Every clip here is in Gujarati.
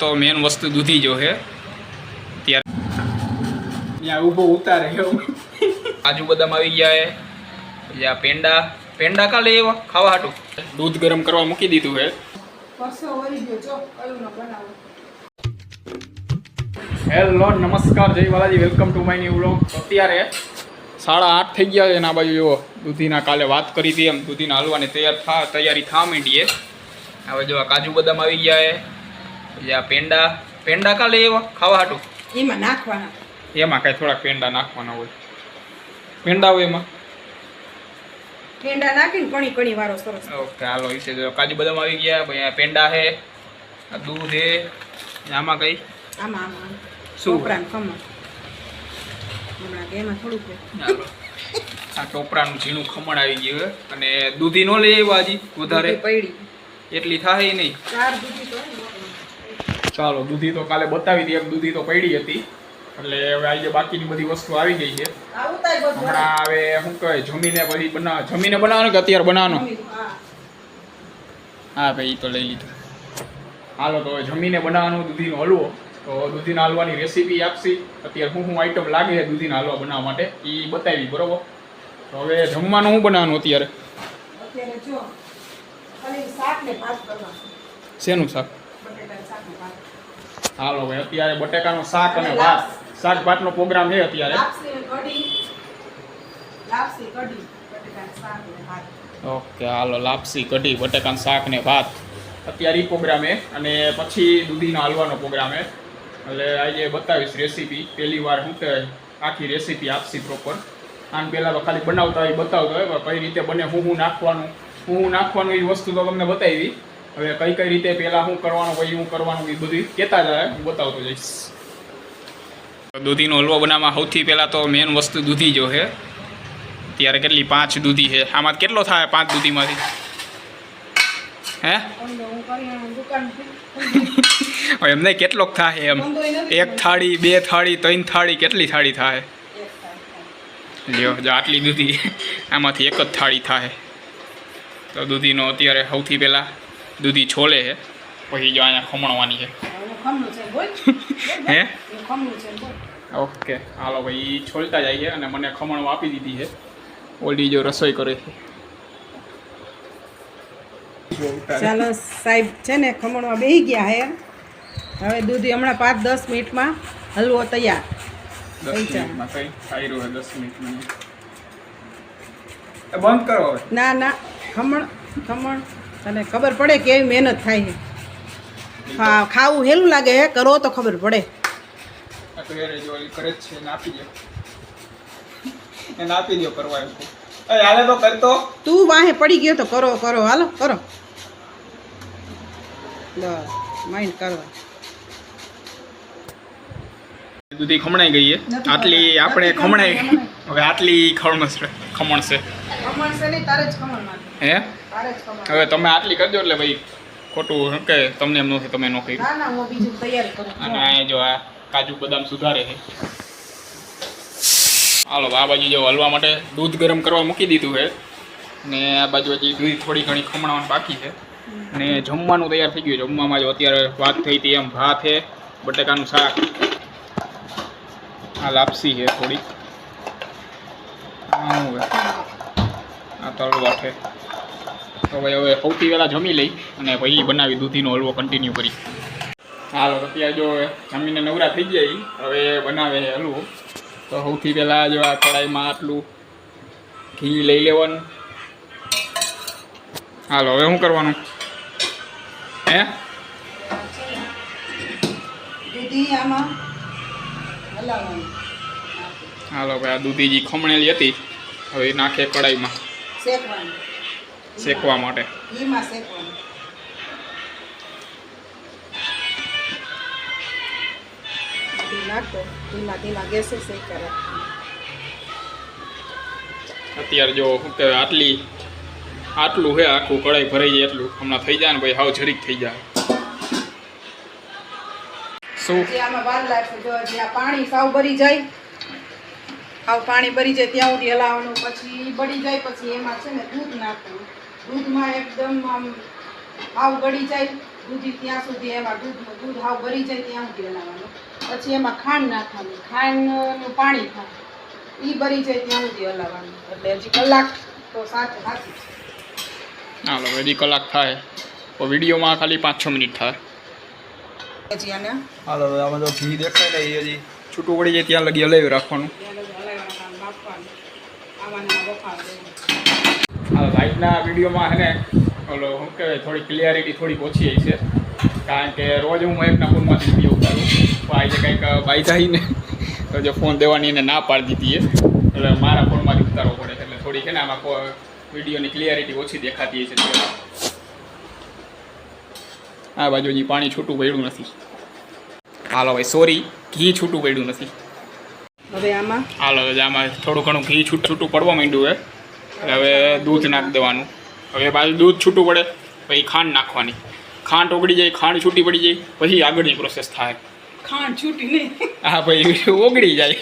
તો મેન વસ્તુ દૂધી જો છે ત્યારે ત્યાં ઊભો ઉતારે કાજુ બદામ આવી ગયા છે. પછી પેંડા પેંડા કાલે એવા ખાવા હાટું દૂધ ગરમ કરવા મૂકી દીધું છે. હેલો નમસ્કાર જય Valaji, welcome to my new vlog. અત્યારે 8:30 થઈ ગયા છે અને આ બાજુ જો દૂધીના કાલે વાત કરી હતી એમ દૂધીના હલવાની તૈયારી થવા માંડી છે. હવે જો કાજુ બદામ આવી ગયા છે. પછી પેંડા પેંડા કાલે એવા ખાવા હાટું એમાં નાખવાના, એમાં કાંઈ થોડાક પેંડા નાખવાના હોય. પેંડા હોય એમાં પેંડા નાખીને કણી કણી વાળો સરસ. ઓકે હાલો એ છે. કાજુ બદામ આવી ગયા. પછી પેંડા છે, દૂધ છે. આમાં કઈ આમાં શું ટોપરાનું ખમણ હમણાં કે એમાં થોડુંક આ ટોપરાનું ઝીણું ખમણ આવી ગયું છે. અને દૂધી નો લઈ આવ્યા હજી વધારે પડી એટલી થાય નહીં. 4 દૂધી તો ચાલો દૂધી તો કાલે બતાવી દઈએ. દૂધી તો પડી હતી એટલે હવે આજે બાકીની બધી વસ્તુ આવી ગઈ છે. હમણાં હવે શું કહેવાય જમીને પછી જમીને બનાવવાનું કે અત્યારે બનાવવાનું? હા ભાઈ તો લઈ લીધું. હાલો તો હવે જમીને બનાવવાનું દૂધીનો હલવો. તો દૂધીના હલવાની રેસીપી આપશી. અત્યારે શું આઈટમ લાગે છે દૂધીના હલવા બનાવવા માટે એ બતાવી, બરોબર? તો હવે જમવાનું શું બનાવવાનું અત્યારે? જો ખાલી શાક ને ભાત કરવાનું. શેનું શાક? બટેટાનું શાક ને ભાત. હાલો ભાઈ અત્યારે બટેકાનું શાક અને ભાત, શાક ભાતનો પ્રોગ્રામ છે અત્યારે. લાપસી કઢી, બટેટાનું શાક ને ભાત. ઓકે હાલો લાપસી કઢી બટેકાનું શાક ને ભાત અત્યારે એ પ્રોગ્રામ છે. અને પછી દૂધીના હલવાનો પ્રોગ્રામ છે. એટલે આજે બતાવીશ રેસીપી. પહેલી વાર શું કહેવાય આખી રેસીપી આપશી પ્રોપર. આને પહેલાં તો ખાલી બનાવતા હોય બતાવતો હોય કઈ રીતે બને, શું નાખવાનું એ વસ્તુ તો તમને બતાવી. હવે કઈ રીતે પહેલાં શું કરવાનું પછી શું કરવાનું એ બધું કહેતા જાય, હું બતાવતો જઈશ. દૂધીનો હલવો બનાવવામાં સૌથી પહેલાં તો મેન વસ્તુ દૂધી જો છે. ત્યારે કેટલી 5 દૂધી છે. આમાં કેટલો થાય 5 દૂધીમાંથી? હે એમને કેટલોક થાય એમ? 1 થાળી 2 થાળી 3 થાળી કેટલી થાળી થાય? લ્યો જો આટલી દૂધી આમાંથી 1 જ થાળી થાય. તો દૂધીનો અત્યારે સૌથી પહેલાં દૂધી છોલે છે. પછી જો અહીંયા ખમણવાની છે. હે ઓકે હાલો ભાઈ છોલતા જાય છે અને મને ખમણો આપી દીધી છે. ઓલી જો રસોઈ કરે છે. ચાલો સાહેબ છે ને ખમણમાં બેસી ગયા હે. હવે દૂધી હમણાં 5-10 મિનિટમાં હલવો તૈયાર. 10 મિનિટમાં કઈ ખાઈ રહ્યો 10 મિનિટમાં બંધ કરો. ના ખમણ તને ખબર પડે કેવી મહેનત થાય છે. ખાવું હેલું લાગે હે, કરો તો ખબર પડે. આ તો યાર જો ઓલી કરે જ છે એને આપી દો. એને આપી દો કરવા એમ. અરે હાલે તો કરતો. તું વાહે પડી ગયો તો કરો હાલો કરો. બસ માઇન્ડ કરવા. દૂધી ખમણાઈ ગઈ છે. આટલી આપણે ખમણાઈ હવે આટલી ખમણ છે. ખમણ છે નહીં તારે જ ખમણ મારે. હે તારે જ ખમણ. હવે તમે આટલી કરજો એટલે ભાઈ ખોટું શું કે તમને એમ નથી તમે ન કર્યું. ના હું બીજું તૈયાર કરું. અને આ જો આ કાજુ બદામ સુધારે છે. હાલો આ બાજુ જો હલવા માટે દૂધ ગરમ કરવા મૂકી દીધું છે. ને આ બાજુ હજી દૂધ થોડી ઘણી ખમણાવવાની બાકી છે. અને જમવાનું તૈયાર થઈ ગયું. જમવામાં જો અત્યારે વાત થઈ હતી એમ ભાત છે, બટેકાનું શાક, આ લાપસી છે થોડી, આ તળવા છે. તો ભાઈ હવે સૌથી પહેલાં જમી લઈ અને પછી બનાવી દૂધીનો હલવો કન્ટિન્યુ કરી. હાલો અત્યારે જો જમીને નવરા થઈ જાય હવે બનાવે હલવો. તો સૌથી પહેલાં જો આ કઢાઈમાં આટલું ઘી લઈ લેવાનું. હાલો હવે શું કરવાનું? હે દૂધી આમાં હલાવવાની. હાલો ભાઈ આ દૂધી જે ખમણેલી હતી હવે નાખે કઢાઈમાં શેકવાની, શેકવા માટે. ઘીમાં શેકવાની. નાખો ધીમા ગેસે શેકા રાખો. અત્યારે જો શું કહેવાય આટલું છે આખું કઢાઈ ભરાઈ જાય એટલું હમણાં થઈ જાય ને ભાઈ હાવ જરીક થઈ જાય. શું આમાં વાર લાગશે. જો હજી આ પાણી સાવ ભરી જાય, પાણી ભરી જાય ત્યાં સુધી હલાવવાનું. પછી બળી જાય પછી એમાં છે ને દૂધ નાખવું. દૂધમાં એકદમ આમ સાવ ગળી જાય દૂધી ત્યાં સુધી એમાં દૂધ હાવ ભરી જાય ત્યાં સુધી હલાવવાનું. પછી એમાં ખાંડ નાખવાની, ખાંડનું પાણી થાય, એ ભરી જાય ત્યાં સુધી હલાવવાનું. એટલે હજી કલાક તો સાચું સાચું છે. હાલો હજી કલાક થાય તો વિડીયોમાં ખાલી 5-6 મિનિટ થાય. પછી આને હાલો આમાં તો ઘી દેખાય ને એ હજી છૂટું પડી જાય ત્યાં લગી હલાવી રાખવાનું. હાલો લાઈટના વિડીયોમાં હે ને ઓલો શું કહેવાય થોડી ક્લિયરિટી થોડીક ઓછી આવી છે, કારણ કે રોજ હું એકના ફોનમાંથી વિડીયો ઉતારું તો આજે કંઈક બાઈ થાય ને તો જો ફોન દેવાની એને ના પાડી દીધી એટલે મારા ફોનમાંથી ઉતારવો પડે, એટલે થોડીક છે ને આમાં વિડીયોની ક્લિયરિટી ઓછી દેખાતી છે. આ બાજુ હજી પાણી છૂટું પડ્યું નથી. હાલો ભાઈ સોરી, ઘી છૂટું પડ્યું નથી. હવે આમાં આમાં થોડું ઘણું ઘી છૂટું પડવા માંડ્યું છે, એટલે હવે દૂધ નાખી દેવાનું. હવે બાજુ દૂધ છૂટું પડે પછી ખાંડ નાખવાની, ખાંડ ઓગળી જાય, ખાંડ છૂટી પડી જાય પછી આગળની પ્રોસેસ થાય. ખાંડ છૂટી નહીં, હા ભાઈ ઓગળી જાય.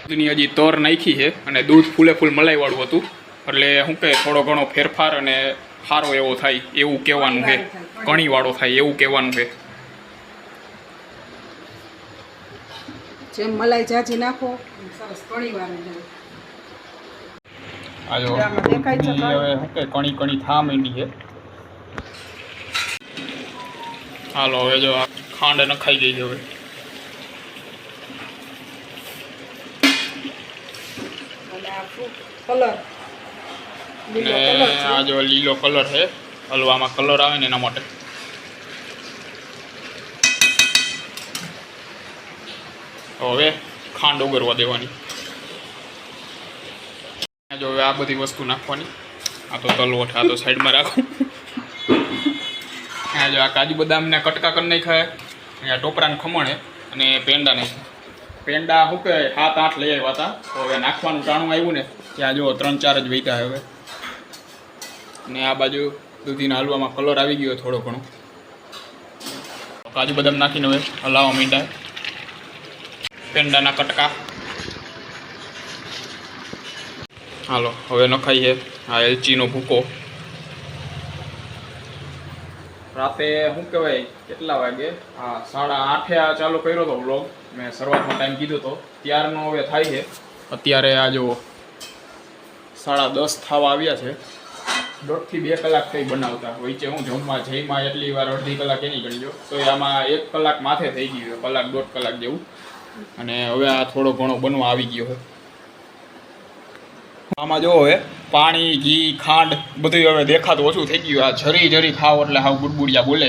દૂધની હજી તર નાખી છે અને દૂધ ફૂલે ફૂલ મલાઈવાળું હતું, એટલે શું કહે થોડો ઘણો ફેરફાર અને સારો એવો થાય એવું કહેવાનું છે, કણીવાળો થાય એવું કહેવાનું છે. જેમ મલાઈ જાજી નાખો સરસ કણીવાળું જાય. આ જો હવે શું કે કણી કણી થા માંડી છે. હાલો હવે જો આ ખાંડ નખાઈ ગઈ છે હવે. કલર આ જો લીલો કલર છે, હલવામાં કલર આવે ને એના માટે. હવે ખાંડ ઓગળવા દેવાની. જો હવે આ બધી વસ્તુ નાખવાની. આ તો તલવટ, આ તો સાઈડમાં રાખો. આ જો આ કાજુ બદામને કટકા કરી નાખ્યા, અહીંયા ટોપરાનું ખમણ છે અને પેંડા નાખ્યા. પેંડા શું કે 7-8 લઈ આવ્યા હતા, તો હવે નાખવાનું ટાણું આવ્યું ને ત્યાં જો 3-4 જ વૈતા હવે. અને આ બાજુ દૂધીના હલવામાં કલર આવી ગયો થોડો ઘણો. કાજુ બદામ નાખીને હવે હલાવવા માંડ્યા. પેંડાના કટકા. હાલો હવે નખાઈ છે આ એલચીનો ભૂકો. રાતે શું કહેવાય કેટલા વાગે, હા 8:30 ચાલુ કર્યો હતો વ્લોગ મેં, શરૂઆતમાં ટાઈમ કીધો હતો ત્યારનો હવે થાય છે. અત્યારે આ જો 10:30 થવા આવ્યા છે. 1.5 થી 2 કલાક થઈ બનાવતા. વચ્ચે હું જઈમાં એટલી વાર અડધી કલાક એની ગણીજો તો આમાં 1 કલાક માથે થઈ ગયું, 1-1.5 કલાક જેવું. અને હવે આ થોડો ઘણો બનવા આવી ગયો છે. આમાં જો હવે પાણી, ઘી, ખાંડ બધું હવે દેખાતું ઓછું થઈ ગયું. આ જરી ખાવ એટલે હાવ બુડબુડિયા બોલે,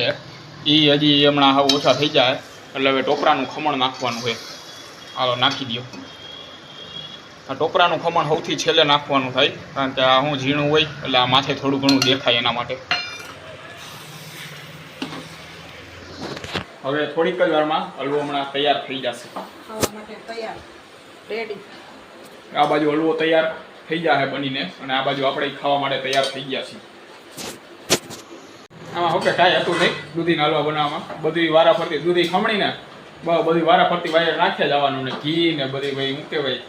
એ હજી હમણાં હાવ ઓછા થઈ જાય. એટલે હવે ટોપરાનું ખમણ નાખવાનું છે. હાલો નાખી દો. આ ટોપરાનું ખમણ સૌથી છેલ્લે નાખવાનું થાય, કારણ કે આ હું ઝીણું હોય એટલે આ માથે થોડું ઘણું દેખાય એના માટે. હવે થોડીક જ વારમાં હલવો હમણાં તૈયાર થઈ જશે. ખાવા માટે તૈયાર રેડી. આ બાજુ હલવો તૈયાર થઈ જશે બનીને, અને આ બાજુ આપણે ખાવા માટે તૈયાર થઈ ગયા છીએ. આમાં ઓકે કાંઈ હતું નહીં દૂધીના હલવા બનાવવામાં. બધી વારાફરતી દૂધી ખમણીને બધી વારાફરતી વાયર નાખ્યા જવાનું, ને ઘી ને બધી ભાઈ શું કહેવાય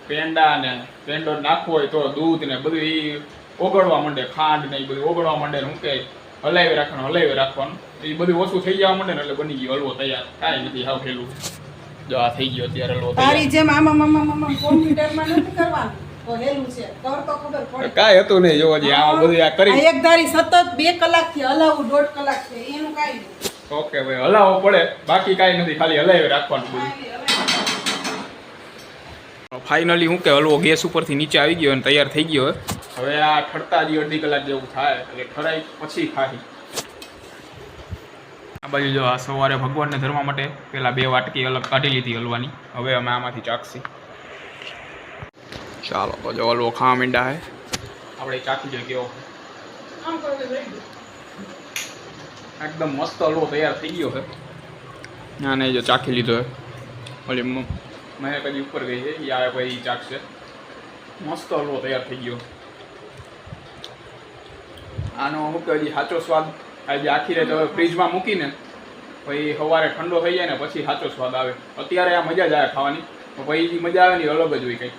પેંડા ને પેંડો નાખવો હોય તો દૂધ ને બધું એ ઓગળવા માંડે, ખાંડ ને એ બધું ઓગળવા માંડે ને શું કહે હલાવી રાખવાનું. એ બધું ઓછું થઈ જવા માંડે ને એટલે બની ગયો હલવો તૈયાર. કાંઈ નથી હાવ ખેલું. જો આ થઈ ગયો અત્યારે હલવો તૈયાર. તારી જેમ આમાં કોમ્પ્યુટરમાં નથી કરવાનું તો હેલું છે, તો ખબર પડે. કાંઈ હતું નહીં. જો હજી આ બધું આ કરી એક ધારી સતત 2 કલાકથી હલાવું, 1.5 કલાક છે એનું કાંઈ નહીં. ઓકે ભાઈ હલાવવો પડે, બાકી કાંઈ નથી, ખાલી હલાવી રાખવાનું બધું. ફાઇનલી શું કે હલવો ગેસ ઉપરથી નીચે આવી ગયો અને તૈયાર થઈ ગયો. હવે આ ઠરતા જ 1.5 કલાક જેવું થાય એટલે ઠરાઈ પછી ખાઈ. આ બાજુ જો આ સવારે ભગવાનને ધરવા માટે પહેલાં 2 વાટકી અલગ કાઢી લીધી હલવાની. હવે અમે આમાંથી ચાખશી. ચાલો તો જો હલવો ખાવા માંડ્યા હે. આપણે ચાખી જોઈએ કેવો. એકદમ મસ્ત હલવો તૈયાર થઈ ગયો છે. ના નહીં જો ચાખી લીધો હે. ઓલી મેં કદી ઉપર ગઈ છે એ આવે પછી ચાખશે. મસ્ત હલવો તૈયાર થઈ ગયો. આનો શું કે હજી સાચો સ્વાદ આજે આખી રાત હવે ફ્રીજમાં મૂકીને પછી સવારે ઠંડો થઈ જાય ને પછી સાચો સ્વાદ આવે. અત્યારે આ મજા જ આવે ખાવાની, પછી મજા આવે ને અલગ જ હોય કંઈક.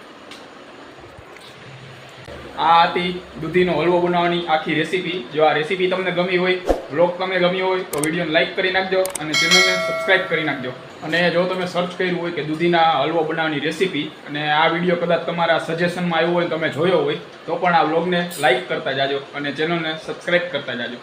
આ હતી દૂધીનો હલવો બનાવવાની આખી રેસીપી. જો આ રેસીપી તમને ગમી હોય, વ્લોગ તમને ગમ્યો હોય તો વિડીયોને લાઇક કરી નાખજો અને ચેનલને સબસ્ક્રાઇબ કરી નાખજો. અને જો તમે સર્ચ કર્યું હોય કે દૂધીના હલવો બનાવવાની રેસીપી અને આ વિડીયો કદાચ તમારા સજેશનમાં આવ્યો હોય, તમે જોયો હોય તો પણ આ વ્લોગને લાઇક કરતા જાજો અને ચેનલને સબસ્ક્રાઇબ કરતા જાજો.